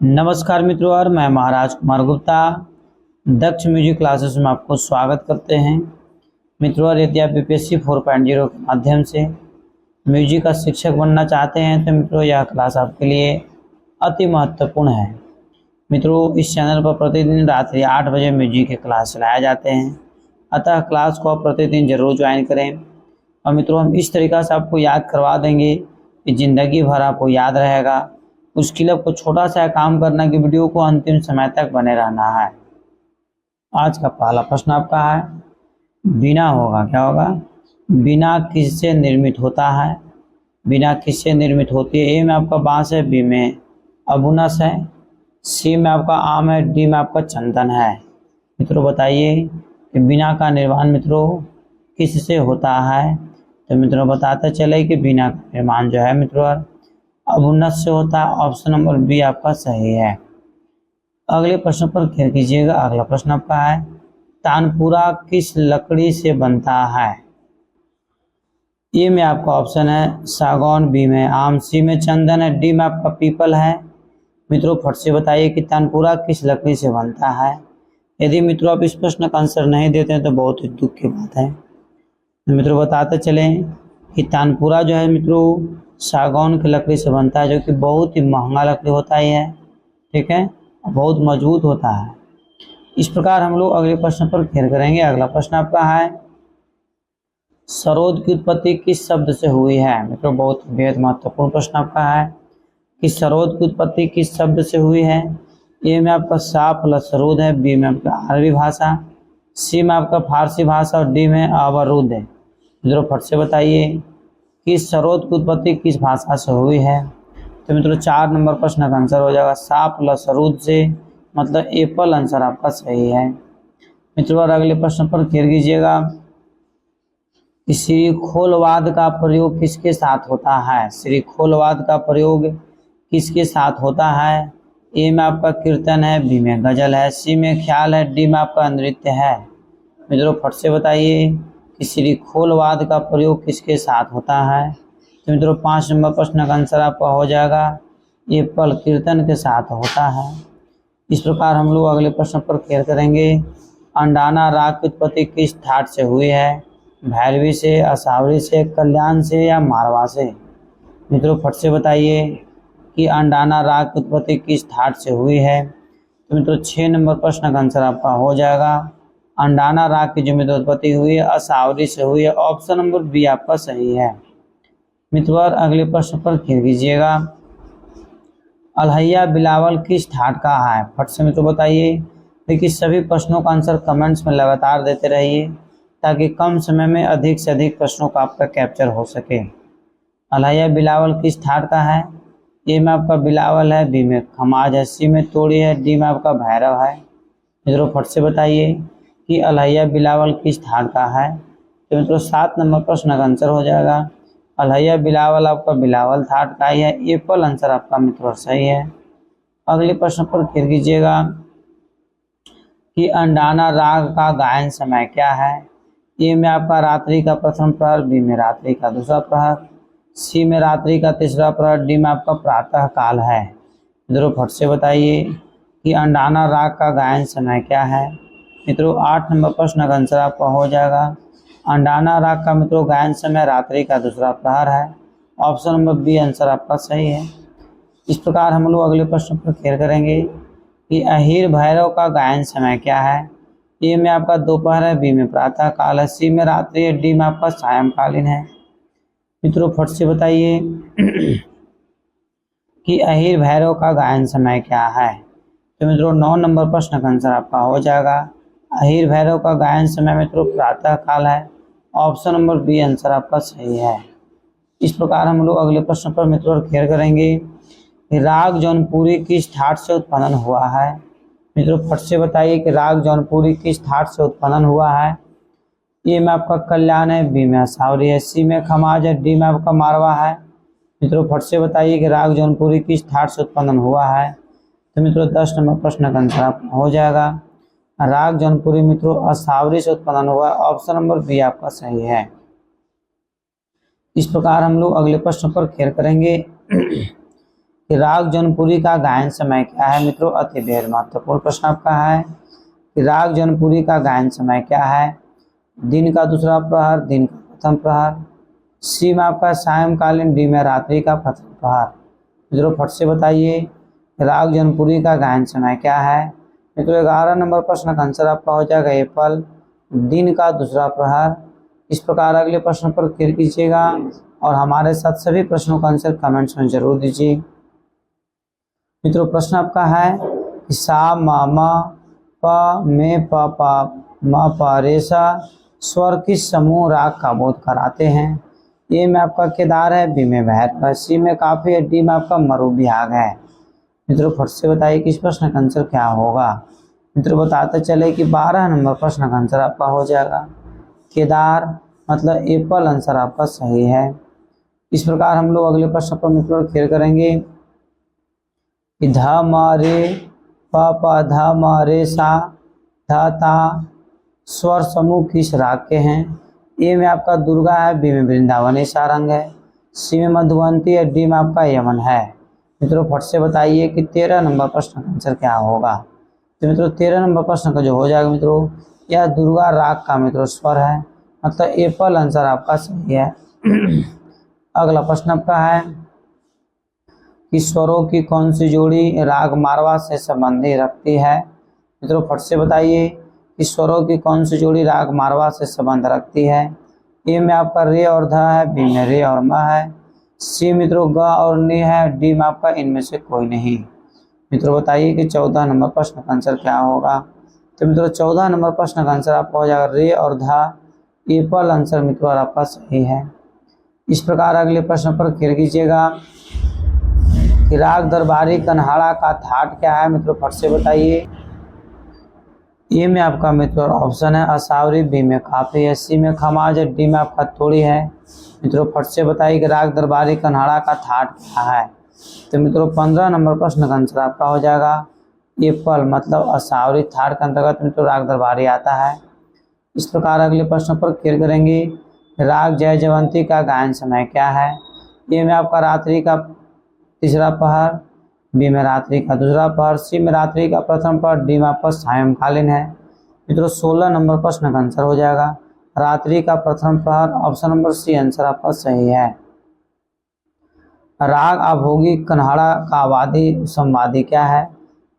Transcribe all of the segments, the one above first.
नमस्कार मित्रों, और मैं महाराज कुमार गुप्ता दक्ष म्यूजिक क्लासेस में आपको स्वागत करते हैं। मित्रों, और यदि आप बीपीएससी 4.0 के माध्यम से म्यूजिक का शिक्षक बनना चाहते हैं तो मित्रों यह क्लास आपके लिए अति महत्वपूर्ण है। मित्रों, इस चैनल पर प्रतिदिन रात्रि 8 बजे म्यूजिक के क्लास चलाए जाते हैं, अतः क्लास को आप प्रतिदिन जरूर ज्वाइन करें। और मित्रों, हम इस तरीक़ा से आपको याद करवा देंगे कि ज़िंदगी भर आपको याद रहेगा। उसके लिए आपको छोटा सा काम करना कि वीडियो को अंतिम समय तक बने रहना है। आज का पहला प्रश्न आपका है, बिना होगा क्या होगा? बिना किससे निर्मित होता है? बिना किससे निर्मित होती है? ए में आपका बांस है, बी में अबुनस है, सी में आपका आम है, डी में आपका चंदन है। मित्रों बताइए कि बिना का निर्माण मित्रों किससे होता है? तो मित्रों बताते चले कि बिना का निर्माण जो है मित्रों अबुनस से होता है। ऑप्शन नंबर बी आपका सही है। अगले प्रश्न पर ख्याल कीजिएगा। अगला प्रश्न आपका है, तानपुरा किस लकड़ी से बनता है? ए में आपका ऑप्शन है सागौन, बी में आम, सी में चंदन है, डी में आपका पीपल है। मित्रों फट से बताइए कि तानपुरा किस लकड़ी से बनता है। यदि मित्रों आप इस प्रश्न का आंसर नहीं देते हैं तो बहुत ही दुख की बात है। तो मित्रों बताते चलें कि तानपुरा जो है मित्रों सागौन की लकड़ी से बनता है, जो कि बहुत ही महंगा लकड़ी होता है, ठीक है, बहुत मजबूत होता है। इस प्रकार हम लोग अगले प्रश्न पर खेल करेंगे। अगला प्रश्न आपका है, सरोद की उत्पत्ति किस शब्द से हुई है? मित्रों बहुत बेहद महत्वपूर्ण प्रश्न आपका है कि सरोद की उत्पत्ति किस शब्द से हुई है। ए में आपका सा प्लस सरोद है, बी में आपका अरबी भाषा, सी में आपका फारसी भाषा और डी में अवरुद है। मित्रों फट से बताइए कि सरोद की उत्पत्ति किस भाषा से हुई है। तो मित्रों 4 नंबर प्रश्न का आंसर हो जाएगा सा प्लस सरोद से, मतलब एप्पल आंसर आपका सही है। मित्रों और अगले प्रश्न पर खेल कीजिएगा कि श्रीखोलवाद का प्रयोग किसके साथ होता है? श्रीखोलवाद का प्रयोग किसके साथ होता है? ए में आपका कीर्तन है, बी में गजल है, सी में ख्याल है, डी में आपका नृत्य है। मित्रों फट से बताइए कि श्रीखोलवाद का प्रयोग किसके साथ होता है। तो मित्रों 5 नंबर प्रश्न का आंसर आपका हो जाएगा एप्पल कीर्तन के साथ होता है। इस प्रकार हम लोग अगले प्रश्न पर खेल करेंगे। अंडाना राग की उत्पत्ति किस ठाट से हुई है? भैरवी से, असावरी से, कल्याण से या मारवा से? मित्रों फट से बताइए कि अंडाना राग की उत्पत्ति किस ठाट से हुई है। तो मित्रों 6 नंबर प्रश्न का आंसर आपका हो जाएगा अंडाना राग की जो मित्रों उत्पत्ति हुई है असावरी से हुई है। ऑप्शन नंबर बी आपका सही है। मित्रों अगले प्रश्न पर खेल कीजिएगा। अलहैया बिलावल किस ठाट का है? फट से मित्रों बताइए। देखिए सभी प्रश्नों का आंसर कमेंट्स में लगातार देते रहिए ताकि कम समय में अधिक से अधिक प्रश्नों का आपका कैप्चर हो सके। अलहैया बिलावल किस ठाट का है? ए में आपका बिलावल है, बी में खमाज है, सी में तोड़ी है, डी में आपका भैरव है। मित्रों फट से बताइए कि अलहैया बिलावल किस ठाट का है। तो मित्रों 7 नंबर प्रश्न का आंसर हो जाएगा अलहैया बिलावल आपका बिलावल ठाट का ही है। एप्पल आंसर आपका मित्रों सही है। अगले प्रश्न पर खेल कीजिएगा कि अंडाना राग का गायन समय क्या है? ए में आपका रात्रि का प्रथम प्रहर, बी में रात्रि का दूसरा प्रहर, सी में रात्रि का तीसरा प्रहर, डी में आपका प्रातः काल है। मित्रों फट से बताइए कि अंडाना राग का गायन समय क्या है। मित्रों 8 नंबर प्रश्न का आंसर आपका हो जाएगा अंडाना राग का मित्रों गायन समय रात्रि का दूसरा प्रहर है। ऑप्शन नंबर बी आंसर आपका सही है। इस प्रकार हम लोग अगले प्रश्न पर खेल करेंगे कि अहीर भैरव का गायन समय क्या है। ए में आपका दोपहर है, बी में प्रातः काल है, सी में रात्रि है, डी में आपका सायंकालीन है। मित्रों फट से बताइए कि अहीर भैरव का गायन समय क्या है। तो मित्रों 9 नंबर प्रश्न का आंसर आपका हो जाएगा अहीर भैरव का गायन समय मित्रों प्रातः काल है। ऑप्शन नंबर बी आंसर आपका सही है। इस प्रकार हम लोग अगले प्रश्न पर मित्रों खेल करेंगे कि राग जौनपुरी किस ठाट से उत्पन्न हुआ है। मित्रों फट से बताइए कि राग जौनपुरी किस ठाट से उत्पन्न हुआ है। ए में आपका कल्याण है, बी में असावरी है, सी में खमाज है, डी में आपका मारवा है। मित्रों फट से बताइए कि राग जौनपुरी किस ठाट से उत्पन्न हुआ है। तो मित्रों 10 नंबर प्रश्न का आंसर आपका हो जाएगा राग जौनपुरी मित्रों असावरी से उत्पन्न हुआ है। ऑप्शन नंबर बी आपका सही है। इस प्रकार हम लोग अगले प्रश्न पर खेल करेंगे कि राग जौनपुरी का गायन समय क्या है। मित्रों अति बेहद महत्वपूर्ण प्रश्न आपका है कि राग जौनपुरी का गायन समय क्या है। दिन का दूसरा प्रहर, दिन का प्रथम प्रहर, सी में आपका सायंकालीन, डी में रात्रि का प्रथम प्रहर। मित्रों फट से बताइए राग जौनपुरी का गायन समय क्या है। मित्रों 11 नंबर प्रश्न का आंसर आपका हो जाएगा एप्पल, दिन का दूसरा प्रहर। इस प्रकार अगले प्रश्न पर क्लिक कीजिएगा और हमारे साथ सभी प्रश्नों का आंसर कमेंट्स में जरूर दीजिए। मित्रों प्रश्न आपका है कि सा म प में प प म प रे सा स्वर किस समूह राग का बोध कराते हैं। ए में आपका केदार है, बी में भैरव है, सी में काफी है, डी में आपका मरु विभाग है। मित्रों फट से बताइए कि इस प्रश्न का आंसर क्या होगा। मित्रों बताते चले कि 12 नंबर प्रश्न का आंसर आपका हो जाएगा केदार, मतलब एप्पल आंसर आपका सही है। इस प्रकार हम लोग अगले प्रश्न पर मित्रों खेल करेंगे कि ध म रे प प ध म रे सा ध ता स्वर समूह किस राग के हैं। ए में आपका दुर्गा है, बी में वृंदावनी सारंग है, सी में मधुवंती है, डी में आपका यमन है। मित्रों फट से बताइए कि 13 नंबर प्रश्न का आंसर क्या होगा। तो मित्रों 13 नंबर प्रश्न का जो हो जाएगा मित्रों यह दुर्गा राग का मित्रों स्वर है, मतलब एप्पल आंसर आपका सही है। अगला प्रश्न आपका है कि स्वरों की कौन सी जोड़ी राग मारवा से संबंधी रखती है। मित्रों फट से बताइए कि स्वरों की कौन सी जोड़ी राग मारवा से संबंध रखती है। ए में आपका रे और ध है, बी में रे और म है, सी मित्रों ग और नि है, डी में आपका इनमें से कोई नहीं। मित्रों बताइए कि 14 नंबर प्रश्न का आंसर क्या होगा। तो मित्रों 14 नंबर प्रश्न का आंसर आपका हो जाएगा रे और ध, एप्पल आंसर मित्रों आपका सही है। इस प्रकार अगले प्रश्न पर खेल कीजिएगा कि राग दरबारी कन्हाड़ा का थाट क्या है। मित्रों फट से बताइए। ए में आपका मित्रों ऑप्शन है असावरी, बी में काफी है, सी में खमाज है, डी में आपका तोड़ी है। मित्रों फट से बताइए कि राग दरबारी कन्हाड़ा का थाट क्या है। तो मित्रों 15 नंबर प्रश्न का आंसर आपका हो जाएगा एप्पल, मतलब असावरी। थाट के अंतर्गत मित्रों राग दरबारी आता है। इस प्रकार अगले प्रश्न पर क्लियर करेंगे राग जय जयवंती का गायन समय क्या है। ए में आपका रात्रि का तीसरा पहर, बी में रात्रि का दूसरा पहर, सी में रात्रि का प्रथम पहर, डी में आपका सायंकालीन है। मित्रों 16 नंबर प्रश्न का आंसर हो जाएगा रात्रि का प्रथम पहर, ऑप्शन नंबर सी आंसर आपका सही है। राग अभोगी कन्हाड़ा का वादी संवादी क्या है।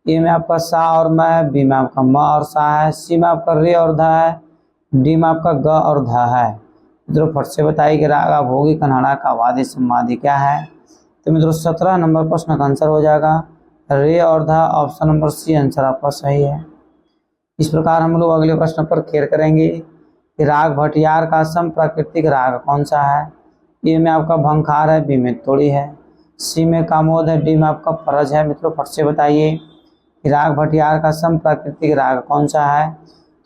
ए में आपका सा और म है, बी में आपका म और सा है, सी में आपका रे और ध है, डी में आपका ग और ध है। मित्रों फट से बताइए कि राग अभोगी कन्हाड़ा का वादी संवादी क्या है। तो मित्रों 17 नंबर प्रश्न का आंसर हो जाएगा रे और ध, ऑप्शन नंबर सी आंसर आपका सही है। इस प्रकार हम लोग अगले प्रश्न पर खेल करेंगे कि राग भटियार का सम प्राकृतिक राग कौन सा है। ए में आपका भंखार है, बी में तोड़ी है, सी में कामोद है, डी में आपका फरज है। मित्रों फट से बताइए कि राग भटियार का सम प्राकृतिक राग कौन सा है।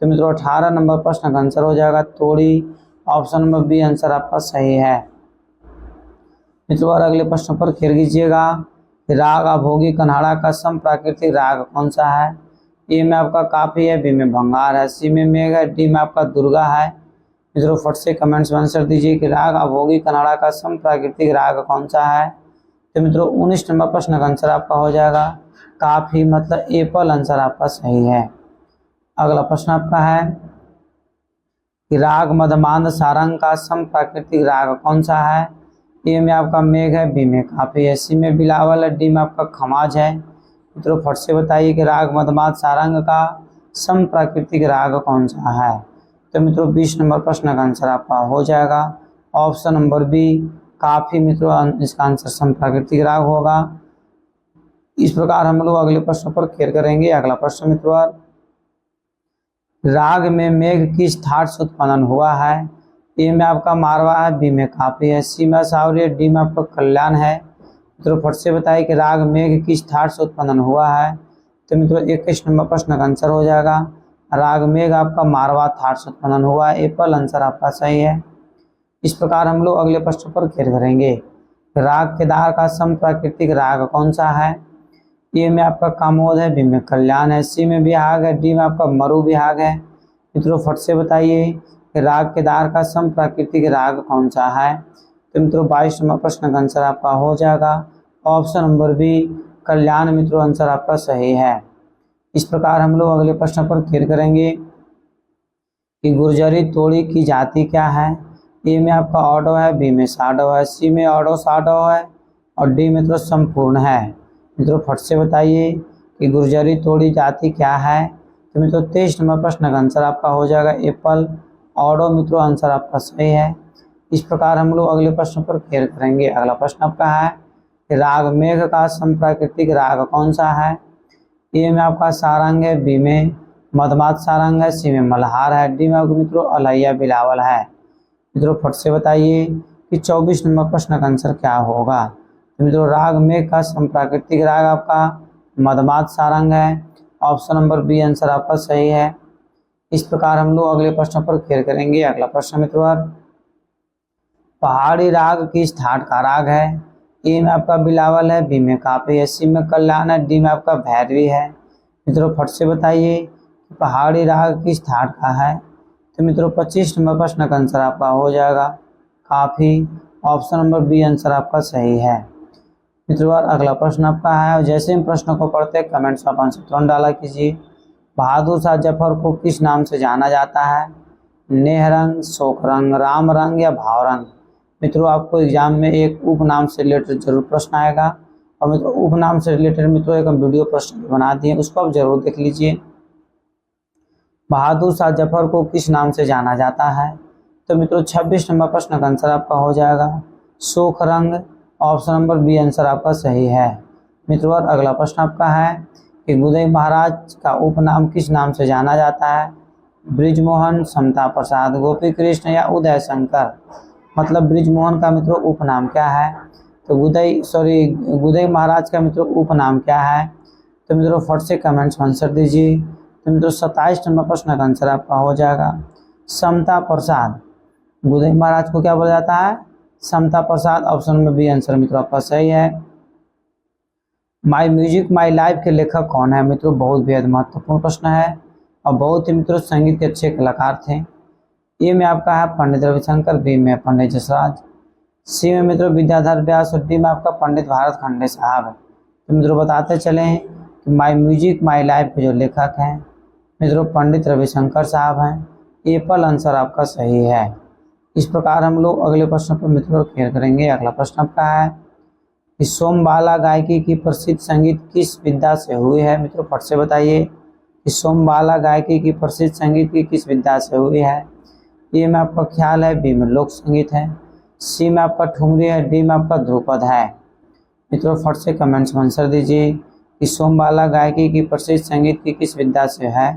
तो मित्रों 18 नंबर प्रश्न का आंसर हो जाएगा तोड़ी, ऑप्शन नंबर बी आंसर आपका सही है। मित्रों और अगले प्रश्न पर खेल कीजिएगा राग अभोगी कन्हाड़ा का सम प्राकृतिक राग कौन सा है। ए में आपका काफी है, बी में भंगार है, सी में मेघ है, डी में आपका दुर्गा है। मित्रों फट से कमेंट्स में आंसर दीजिए कि राग अभोगी कन्हाड़ा का सम प्राकृतिक राग कौन सा है। तो मित्रों 19 नंबर प्रश्न का आंसर आपका हो जाएगा काफी, मतलब एप्पल आंसर आपका सही है। अगला प्रश्न आपका है कि राग मधमांद सारंग का सम प्राकृतिक राग कौन सा है। ए में आपका मेघ है, बी में काफी है, सी में बिलावल है, डी में आपका खमाज है। मित्रों फट से बताइए कि राग मधमांद सारंग का सम प्राकृतिक राग कौन सा है। तो मित्रों 20 नंबर प्रश्न का आंसर आपका हो जाएगा ऑप्शन नंबर बी काफी। मित्रों इसका आंसर सम प्राकृतिक राग होगा। इस प्रकार हम लोग अगले प्रश्न पर खेल करेंगे। अगला प्रश्न मित्रों राग में मेघ किस थाट से उत्पन्न हुआ है। ए में आपका मारवा है, बी में काफी है, सी में सावरी है, डी में आपका कल्याण है। मित्रों फट से बताइए कि राग मेघ किस थाट से उत्पन्न हुआ है। तो मित्रों 21 नंबर प्रश्न का आंसर हो जाएगा राग मेघ आपका मारवा थाट से उत्पन्न हुआ है, एप्पल आंसर आपका सही है। इस प्रकार हम लोग अगले प्रश्न पर खेल करेंगे राग केदार का सम प्राकृतिक राग कौन सा है। ए में आपका कामोद है, बी में कल्याण है, सी में विहाग है, डी में आपका मरु विहाग है। मित्रों फट से बताइए कि राग केदार का सम प्राकृतिक राग कौन सा है। तो मित्रों 22 नंबर प्रश्न का आंसर आपका हो जाएगा ऑप्शन नंबर बी कल्याण मित्रों, आंसर आपका सही है। इस प्रकार हम लोग अगले प्रश्न पर खेल करेंगे कि गुर्जरी तोड़ी की जाति क्या है। ए में आपका ऑडो है, बी में साडो है, सी में ऑडो साडो है और डी मित्रों संपूर्ण है। मित्रों फट से बताइए कि गुर्जरी तोड़ी जाति क्या है। तो मित्रों 23 नंबर प्रश्न का आंसर आपका हो जाएगा एप्पल ऑडो, मित्रों आंसर आपका सही है। इस प्रकार हम लोग अगले प्रश्न पर खेल करेंगे। अगला प्रश्न आपका है कि राग मेघ का संप्राकृतिक राग कौन सा है। ए में आपका सारंग है, बी में मधमात सारंग है, सी में मल्हार है, डी में आपको मित्रों अलैया बिलावल है। मित्रों फट से बताइए कि 24 नंबर प्रश्न का आंसर क्या होगा। तो मित्रों राग मेघ का संप्राकृतिक राग आपका मधमात सारंग है, ऑप्शन नंबर बी आंसर आपका सही है। इस प्रकार हम लोग अगले प्रश्न पर खेल करेंगे। अगला प्रश्न मित्रों पहाड़ी राग किस ठाट का राग है। ए में आपका बिलावल है, बी में काफी है, सी में कल्याण है, डी में आपका भैरवी है। मित्रों फट से बताइए कि पहाड़ी राग किस ठाट का है। तो मित्रों 25 नंबर प्रश्न का आंसर आपका हो जाएगा काफी, ऑप्शन नंबर बी आंसर आपका सही है। मित्रों अगला प्रश्न आपका है, जैसे हम प्रश्न को पढ़ते हैं कमेंट्स में आंसर तुरंत डाला कीजिए। बहादुर शाह जफर को किस नाम से जाना जाता है। नेह रंग, शोक रंग, राम रंग या भाव रंग। मित्रों आपको एग्जाम में एक उपनाम से रिलेटेड जरूर प्रश्न आएगा और मित्रों उपनाम से रिलेटेड मित्रों एक हम वीडियो प्रश्न बना दिए, उसको आप जरूर देख लीजिए। बहादुर शाह जफर को किस नाम से जाना जाता है। तो मित्रों 26 नंबर प्रश्न का आंसर आपका हो जाएगा शोक रंग, ऑप्शन नंबर बी आंसर आपका सही है। मित्रों अगला प्रश्न आपका है कि गुदई महाराज का उपनाम किस नाम से जाना जाता है। ब्रिजमोहन, समता प्रसाद, गोपी कृष्ण या उदय शंकर। मतलब ब्रिजमोहन का मित्रों उपनाम क्या है। तो गुदई महाराज का मित्रों उपनाम क्या है। तो मित्रों फट से कमेंट्स में आंसर दीजिए। तो मित्रों 27 नंबर प्रश्न का आंसर आपका हो जाएगा समता प्रसाद। गुदई महाराज को क्या बोला जाता है, समता प्रसाद, ऑप्शन में बी आंसर मित्रों आपका सही है। माई म्यूजिक माई लाइफ के लेखक कौन है। मित्रों बहुत बेहद महत्वपूर्ण प्रश्न है और बहुत ही मित्रों संगीत के अच्छे कलाकार थे। ए में आपका है पंडित रविशंकर, बी में पंडित जसराज, सी में मित्रों विद्याधर व्यास और डी में आपका पंडित भारत खंडे साहब है। तो मित्रों बताते चलें कि माई म्यूजिक माई लाइफ के जो लेखक हैं मित्रों पंडित रविशंकर साहब हैं। एप्पल आंसर आपका सही है। इस प्रकार हम लोग अगले प्रश्न पर मित्रों खेल करेंगे। अगला प्रश्न आपका है कि सोमबाला गायकी की प्रसिद्ध संगीत किस विद्या से हुई है। मित्रों फट से बताइए कि सोमबाला गायकी की प्रसिद्ध संगीत की किस विद्या से हुई है। ए में आपका ख्याल है, बी में लोक संगीत है, सी में आपका ठुमरी है, डी में आपका ध्रुपद है। मित्रों फट से कमेंट्स में आंसर दीजिए कि सोमबाला गायकी की प्रसिद्ध संगीत की किस विद्या से है।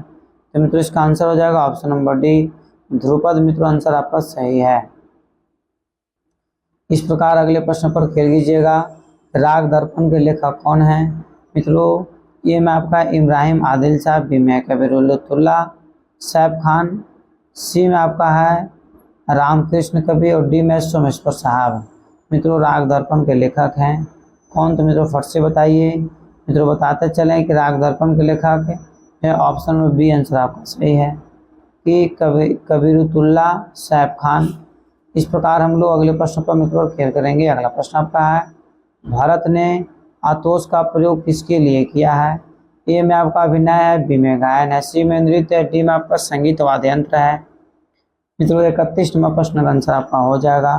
तो मित्रों इसका आंसर हो जाएगा ऑप्शन नंबर डी ध्रुपद, मित्रों आंसर आपका सही है। इस प्रकार अगले प्रश्न पर खेल लीजिएगा। राग दर्पण के लेखक कौन है। मित्रों ये में आपका इब्राहिम आदिल साहब, बी में कबीरुल्लाह सैफ खान, सी में आपका है रामकृष्ण कवि और डी में सोमेश्वर साहब। मित्रों राग दर्पण के लेखक हैं कौन। तो मित्रों फट से बताइए। मित्रों बताते चलें कि राग दर्पण के लेखक है ऑप्शन में बी आंसर आपका सही है कि कबीरुल्लाह सैफ खान। इस प्रकार हम लोग अगले प्रश्न पर मित्रों खेल करेंगे। अगला प्रश्न आपका है भरत ने आतोष का प्रयोग किसके लिए किया है। ए में आपका अभिनय है, बी में गायन है, सी में नृत्य है, डी में आपका संगीत वाद्य यंत्र है। मित्रों 31 नंबर प्रश्न का आंसर आपका हो जाएगा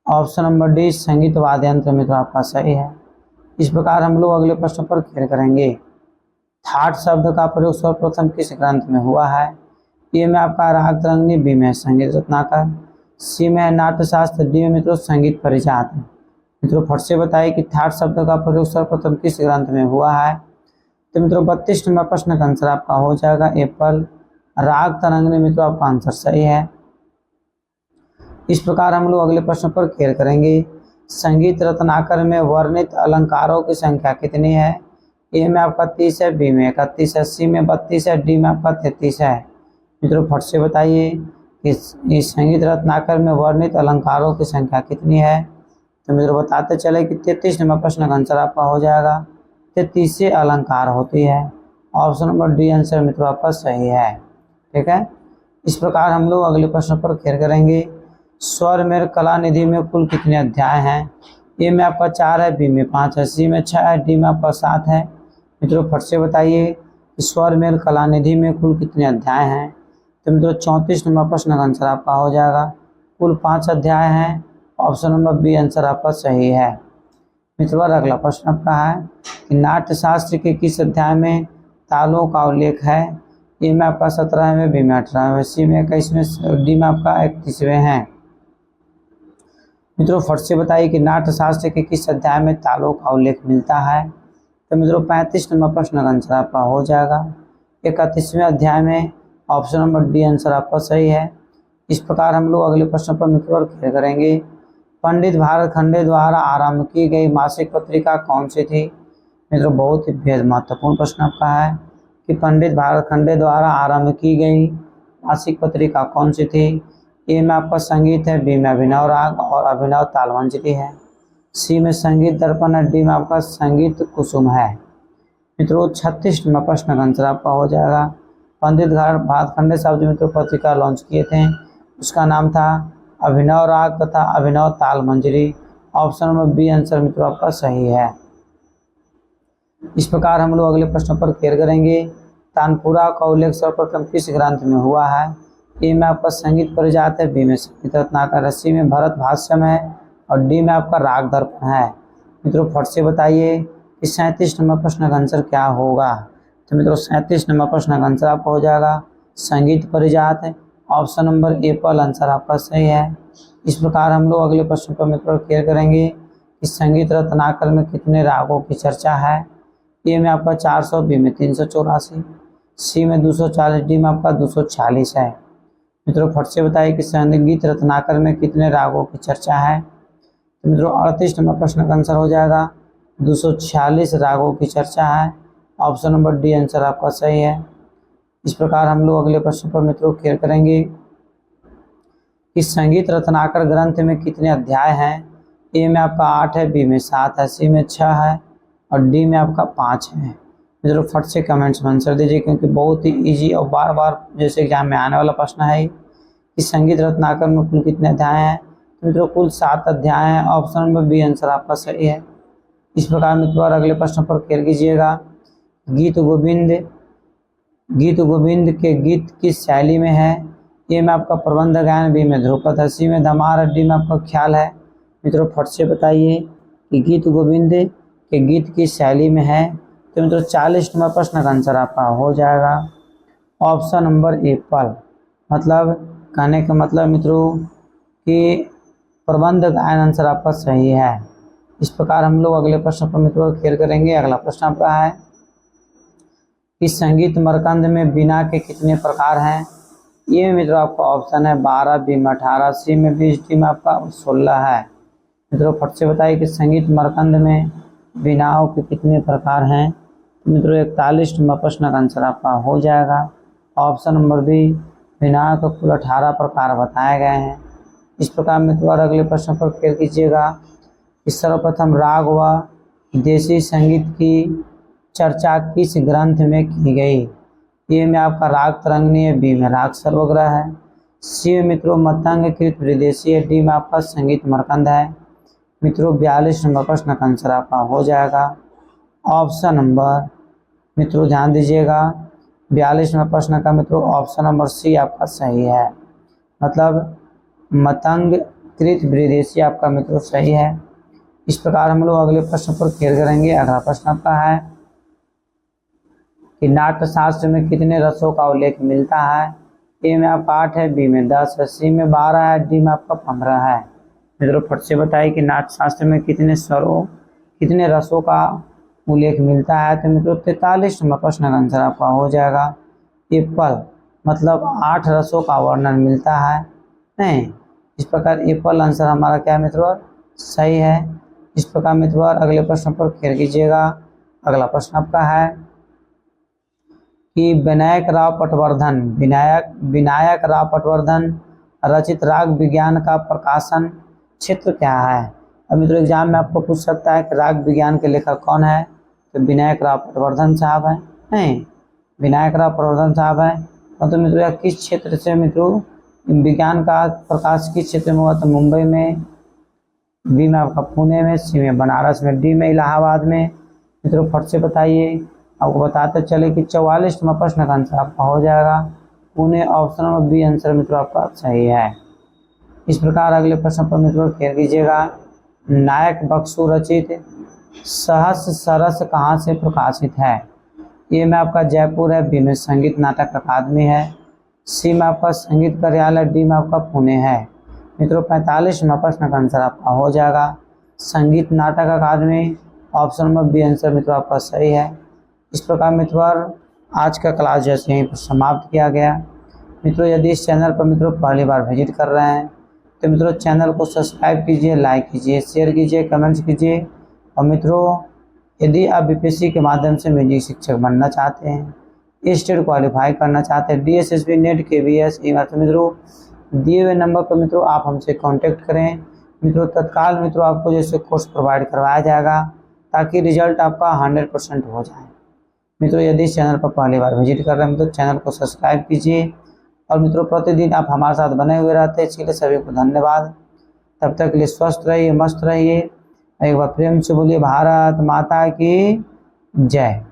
ऑप्शन नंबर डी संगीत वाद्य यंत्र, मित्रों आपका सही है। इस प्रकार हम लोग अगले प्रश्न पर खेल करेंगे। ठाट शब्द का प्रयोग सर्वप्रथम किस ग्रंथ में हुआ है। ए में आपका राग तरंगिणी, बी में संगीत रत्नाकर, सी में नाट्यशास्त्र, डी में मित्रों संगीत परिजात है। मित्रों फट से बताइए कि ठाट शब्द का प्रयोग सर्वप्रथम किस ग्रंथ में हुआ है। तो मित्रों 32 नंबर प्रश्न का आंसर आपका हो जाएगा एप्पल राग तरंगिणी, मित्रों आपका आंसर सही है। इस प्रकार हम लोग अगले प्रश्न पर खेल करेंगे। संगीत रत्नाकर में वर्णित अलंकारों की संख्या कितनी है। ए में आपका 30 है, बी में 31 है, सी में 32 है, डी में आपका 33 है। मित्रों फट से बताइए कि इस संगीत रत्नाकर में वर्णित अलंकारों की संख्या कितनी है। तो मित्रों बताते चले कि 33 नंबर प्रश्न का आंसर आपका हो जाएगा 33 से अलंकार होती है। ऑप्शन नंबर डी आंसर मित्रों आपका सही है। ठीक है। इस प्रकार हम लोग अगले प्रश्न पर खेल करेंगे। स्वर मेल कला निधि में कुल कितने अध्याय हैं? ए में आपका 4 है, बी में 5 है, सी में 6 है, डी में आपका 7 है। मित्रों फट से बताइए कि स्वर मेल कला निधि में कुल कितने अध्याय हैं? तो मित्रों 34 नंबर प्रश्न का आंसर आपका हो जाएगा, कुल 5 अध्याय हैं। ऑप्शन नंबर बी आंसर आपका सही है। मित्रों अगला प्रश्न आपका है कि नाट्य शास्त्र के किस अध्याय में तालों का उल्लेख है? ए में आपका 17वें, बी में 18वें, सी में 21वें, डी में आपका 31वें हैं। मित्रों फट से बताइए कि नाट्य शास्त्र के किस अध्याय में तालों का उल्लेख मिलता है? तो मित्रों 35 नंबर प्रश्न का आंसर आपका हो जाएगा 31वें अध्याय में। ऑप्शन नंबर डी आंसर आपका सही है। इस प्रकार हम लोग अगले प्रश्न पर मित्रों क्लियर करेंगे। पंडित भारत खंडे द्वारा आरंभ की गई मासिक पत्रिका कौन सी थी? मित्रों बहुत ही बेहद महत्वपूर्ण प्रश्न आपका है कि पंडित भारत खंडे द्वारा आरंभ की गई मासिक पत्रिका कौन सी थी? ए में आपका संगीत है, बी में अभिनव राग और अभिनव तालमंजरी है, सी में संगीत दर्पण है, डी में आपका संगीत कुसुम है। मित्रों 36 नंबर प्रश्न का आंसर आपका हो जाएगा। पंडित भारत खंडे साहब जो मित्रों पत्रिका लॉन्च किए थे उसका नाम था अभिनव राग तथा अभिनव तालमंजरी। ऑप्शन नंबर बी आंसर मित्रों आपका सही है। इस प्रकार हम लोग अगले प्रश्न पर क्लियर करेंगे। तानपुरा का उल्लेख सर्वप्रथम किस ग्रंथ में हुआ है? ए में आपका संगीत परिजात है, बी में संगीत रत्नाकर है, सी में भरत भाष्यम है और डी में आपका राग दर्पण है। मित्रों फट से बताइए कि 37 नंबर प्रश्न का आंसर क्या होगा? तो मित्रों 37 नंबर प्रश्न का आंसर आपका हो जाएगा संगीत परिजात है। ऑप्शन नंबर ए पर आंसर आपका सही है। इस प्रकार हम लोग अगले प्रश्न पर मित्रों क्लियर करेंगे कि संगीत रत्नाकर में कितने रागों की चर्चा है? ए में आपका 400, बी में 384, सी में 240, डी में आपका 246 है। मित्रों फट से बताइए कि संगीत रत्नाकर में कितने रागों की चर्चा है? तो मित्रों 38 नंबर प्रश्न का आंसर हो जाएगा 246 रागों की चर्चा है। ऑप्शन नंबर डी आंसर आपका सही है। इस प्रकार हम लोग अगले प्रश्न पर मित्रों क्लियर करेंगे कि संगीत रत्नाकर ग्रंथ में कितने अध्याय हैं? ए में आपका 8 है, बी में 7 है, सी में 6 है और डी में आपका 5 है। मित्रों फट से कमेंट्स में आंसर दीजिए क्योंकि बहुत ही इजी और बार बार जैसे एग्जाम में आने वाला प्रश्न है कि संगीत रत्नाकर में कुल कितने अध्याय हैं? तो मित्रों कुल 7 अध्याय हैं। ऑप्शन नंबर बी आंसर आपका सही है। इस प्रकार मित्रों अगले प्रश्न पर क्लियर कीजिएगा। गीत गोविंद के गीत किस शैली में है? ए में आपका प्रबंध गायन, बी में ध्रुपद है, सी में धमार, डी में आपका ख्याल है। मित्रों फट से बताइए कि गीत गोविंद के गीत किस शैली में है? तो मित्रों 40 नंबर प्रश्न का आंसर आपका हो जाएगा ऑप्शन नंबर ए पल। मतलब कहने का मतलब मित्रों कि प्रबंध गायन आंसर आपका सही है। इस प्रकार हम लोग अगले प्रश्न पर मित्रों क्लियर करेंगे। अगला प्रश्न आपका है कि संगीत मरकंद में वीणा के कितने प्रकार हैं? ये मित्रों आपका ऑप्शन है 12, बी में 18, सी में 20, डी में आपका 16 है। मित्रों फट से बताइए कि संगीत मरकंद में वीणाओं के कितने प्रकार हैं? तो मित्रों 41 नंबर प्रश्न का आंसर आपका हो जाएगा ऑप्शन नंबर बी। वीणाओं के कुल 18 प्रकार बताए गए हैं। इस प्रकार मित्रों अगले प्रश्न पर क्लियर कीजिएगा कि सर्वप्रथम राग व देसी संगीत की चर्चा किस ग्रंथ में की गई? ए में आपका राग तरंगिणी है, बी में राग सर्वग्रह है, सी में मित्रों मतंग कृत विदेशी है, डी में आपका संगीत मरकंद है। मित्रों 42 नंबर प्रश्न का आंसर आपका हो जाएगा ऑप्शन नंबर, मित्रों ध्यान दीजिएगा 42 नंबर प्रश्न का मित्रों ऑप्शन नंबर सी आपका सही है। मतलब मतंग कृत विदेशी आपका मित्रों सही है। इस प्रकार हम लोग अगले प्रश्न पर क्लियर करेंगे। अगला प्रश्न आपका है कि नाट्य शास्त्र में कितने रसों का उल्लेख मिलता है? ए में आपका 8 है, बी में 10 है, सी में 12 है, डी में आपका 15 है। मित्रों फट से बताइए कि नाट्य शास्त्र में कितने रसों का उल्लेख मिलता है? तो मित्रों 43 नंबर प्रश्न का आंसर आपका हो जाएगा एप्पल। मतलब 8 रसों का वर्णन मिलता है। नहीं, इस प्रकार एप्पल आंसर हमारा क्या मित्रों सही है। इस प्रकार मित्रों अगले प्रश्न पर क्लियर कीजिएगा। अगला प्रश्न आपका है कि विनायक राव पटवर्धन रचित राग विज्ञान का प्रकाशन क्षेत्र क्या है? अब मित्रों एग्जाम में आपको पूछ सकता है कि राग विज्ञान के लेखक कौन है? तो विनायक राव पटवर्धन साहब है। विनायक राव पटवर्धन साहब है। तो मित्रों किस क्षेत्र से मित्रों विज्ञान का प्रकाश किस क्षेत्र में हुआ? तो मुंबई में, बी में आपका पुणे में, सी में बनारस में, डी में इलाहाबाद में। मित्रों फट से बताइए, आपको बताते चले कि 44वां प्रश्न का आंसर आपका हो जाएगा Pune, option number B answer मित्रों आपका सही है। इस प्रकार अगले प्रश्न पर मित्रों खेल कीजिएगा। नायक बख्शू रचित सहस सरस कहाँ से प्रकाशित है? ए में आपका जयपुर है, बी में संगीत नाटक अकादमी है, सी में आपका संगीत कार्यालय, डी में आपका पुणे है। मित्रों 45वां प्रश्न का आंसर आपका हो जाएगा संगीत नाटक अकादमी, ऑप्शन नंबर बी आंसर मित्रों आपका सही है। इस प्रकार मित्रों आज का क्लास जैसे यहीं पर समाप्त किया गया। मित्रों यदि इस चैनल पर मित्रों पहली बार विजिट कर रहे हैं तो मित्रों चैनल को सब्सक्राइब कीजिए, लाइक कीजिए, शेयर कीजिए, कमेंट्स कीजिए। और मित्रों यदि आप बीपीएससी के माध्यम से म्यूजिक शिक्षक बनना चाहते हैं, स्टेट क्वालिफाई करना चाहते हैं, डीएसएसबी, नेट, केवीएस, तो मित्रों दिए हुए नंबर पर मित्रों आप हमसे कांटेक्ट करें। मित्रों तत्काल मित्रों आपको जैसे कोर्स प्रोवाइड करवाया जाएगा ताकि रिजल्ट आपका 100% हो जाए। मित्रों यदि इस चैनल पर पहली बार विजिट कर रहे हैं तो चैनल को सब्सक्राइब कीजिए। और मित्रों प्रतिदिन आप हमारे साथ बने हुए रहते हैं, इसके लिए सभी को धन्यवाद। तब तक के लिए स्वस्थ रहिए, मस्त रहिए। एक बार प्रेम से बोलिए भारत माता की जय।